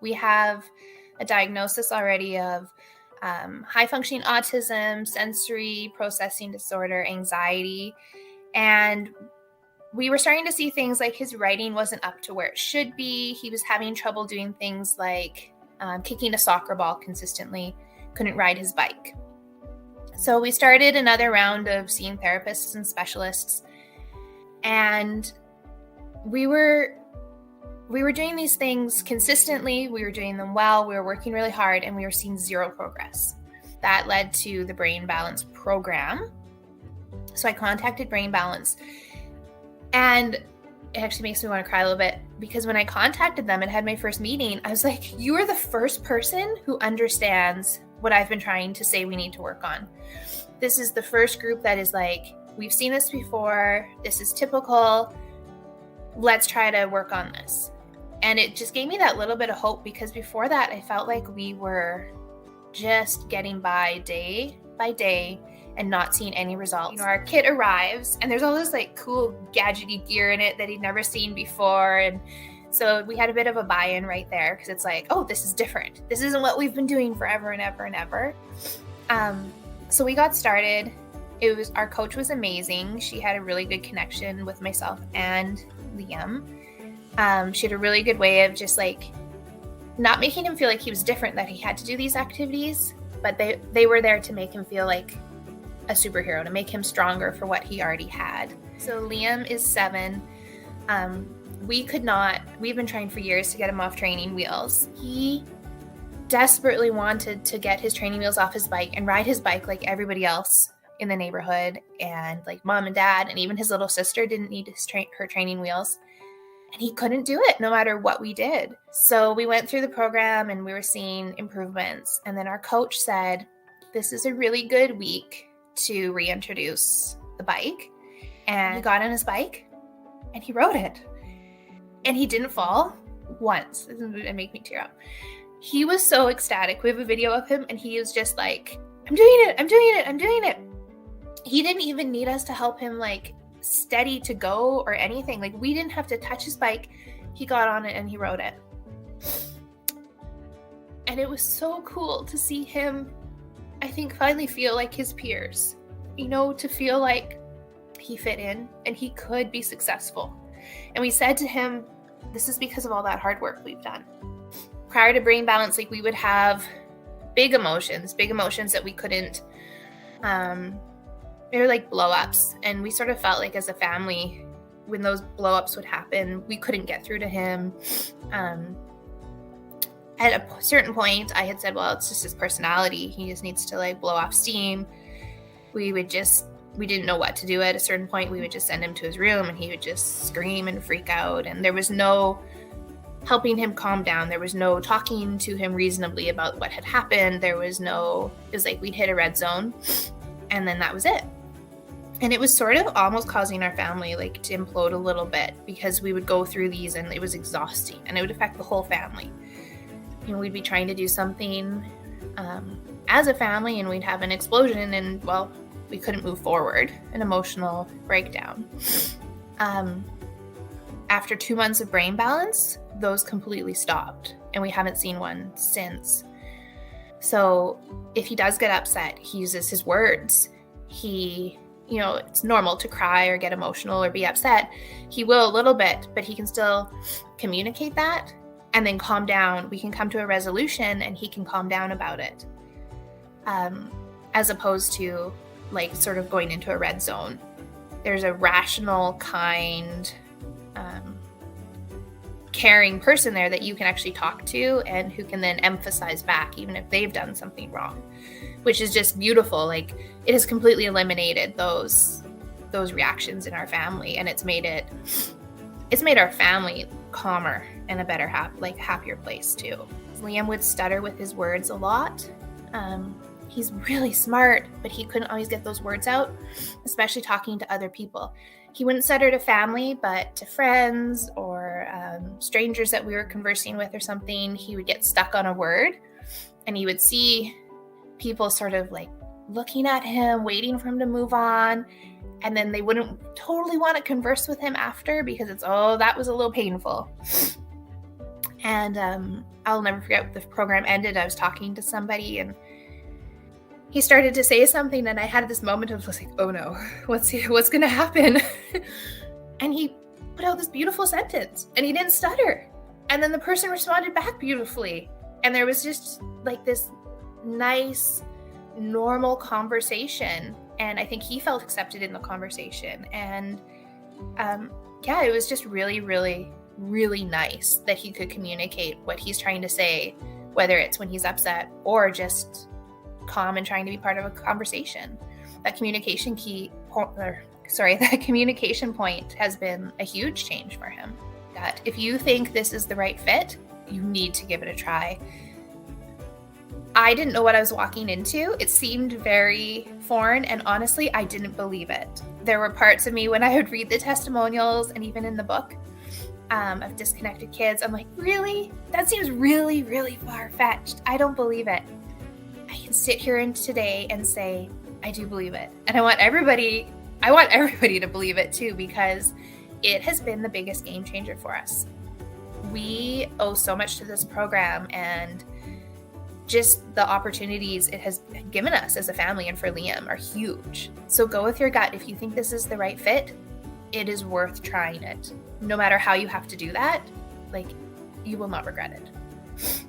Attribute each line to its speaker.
Speaker 1: We have a diagnosis already of high-functioning autism, sensory processing disorder, anxiety, and we were starting to see things like his writing wasn't up to where it should be. He was having trouble doing things like kicking a soccer ball consistently, couldn't ride his bike. So we started another round of seeing therapists and specialists, and we were doing these things consistently. We were doing them well. We were working really hard, and we were seeing zero progress. That led to the Brain Balance program. So I contacted Brain Balance, and it actually makes me want to cry a little bit, because when I contacted them and had my first meeting, I was like, you are the first person who understands what I've been trying to say we need to work on. This is the first group that is like, we've seen this before. This is typical. Let's try to work on this. And it just gave me that little bit of hope, because before that, I felt like we were just getting by day and not seeing any results. Our kit arrives, and there's all this like cool gadgety gear in it that he'd never seen before. And so we had a bit of a buy-in right there, because it's like, oh, this is different. This isn't what we've been doing forever and ever and ever. So we got started. Our coach was amazing. She had a really good connection with myself and Liam. She had a really good way of just like not making him feel like he was different, that he had to do these activities, but they were there to make him feel like a superhero, to make him stronger for what he already had. So Liam is 7. We've been trying for years to get him off training wheels. He desperately wanted to get his training wheels off his bike and ride his bike like everybody else in the neighborhood, and like mom and dad and even his little sister didn't need her training wheels, and he couldn't do it no matter what we did. So we went through the program and we were seeing improvements, and then our coach said, this is a really good week to reintroduce the bike. And he got on his bike and he rode it, and he didn't fall once. It made me tear up. He was so ecstatic. We have a video of him, and he was just like, I'm doing it. He didn't even need us to help him like steady to go or anything. Like, we didn't have to touch his bike. He got on it and he rode it. And it was so cool to see him, I think, finally feel like his peers, to feel like he fit in and he could be successful. And we said to him, this is because of all that hard work we've done. Prior to Brain Balance, like, we would have big emotions that we couldn't, they were like blow-ups, and we sort of felt like as a family, when those blow-ups would happen, we couldn't get through to him. At a certain point, I had said, well, it's just his personality. He just needs to like blow off steam. We didn't know what to do. At a certain point, we would just send him to his room, and he would just scream and freak out, and there was no helping him calm down. There was no talking to him reasonably about what had happened. It was like we'd hit a red zone, and then that was it. And it was sort of almost causing our family like to implode a little bit, because we would go through these and it was exhausting, and it would affect the whole family. We'd be trying to do something as a family, and we'd have an explosion, and well, we couldn't move forward, an emotional breakdown. After 2 months of Brain Balance, those completely stopped, and we haven't seen one since. So if he does get upset, he uses his words. It's normal to cry or get emotional or be upset. He will a little bit, but he can still communicate that and then calm down. We can come to a resolution, and he can calm down about it. As opposed to like sort of going into a red zone. There's a rational, kind, caring person there that you can actually talk to, and who can then emphasize back even if they've done something wrong, which is just beautiful. Like, it has completely eliminated those reactions in our family, and it's made our family calmer and a better happier place too. Liam would stutter with his words a lot. He's really smart, but he couldn't always get those words out, especially talking to other people. He wouldn't stutter to family, but to friends or strangers that we were conversing with or something, he would get stuck on a word, and he would see people sort of like looking at him, waiting for him to move on, and then they wouldn't totally want to converse with him after, because that was a little painful. And I'll never forget, the program ended. I was talking to somebody and he started to say something, and I had this moment of like, oh no, what's going to happen? And he put out this beautiful sentence and he didn't stutter. And then the person responded back beautifully. And there was just like this nice, normal conversation. And I think he felt accepted in the conversation. And it was just really, really, really nice that he could communicate what he's trying to say, whether it's when he's upset or just calm and trying to be part of a conversation. That communication point has been a huge change for him. That if you think this is the right fit, you need to give it a try. I didn't know what I was walking into. It seemed very foreign, and honestly, I didn't believe it. There were parts of me when I would read the testimonials and even in the book of disconnected kids, I'm like, really? That seems really, really far-fetched. I don't believe it. I can sit here today and say, I do believe it. And I want everybody to believe it too, because it has been the biggest game changer for us. We owe so much to this program, and just the opportunities it has given us as a family and for Liam are huge. So go with your gut. If you think this is the right fit, it is worth trying it. No matter how you have to do that, like, you will not regret it.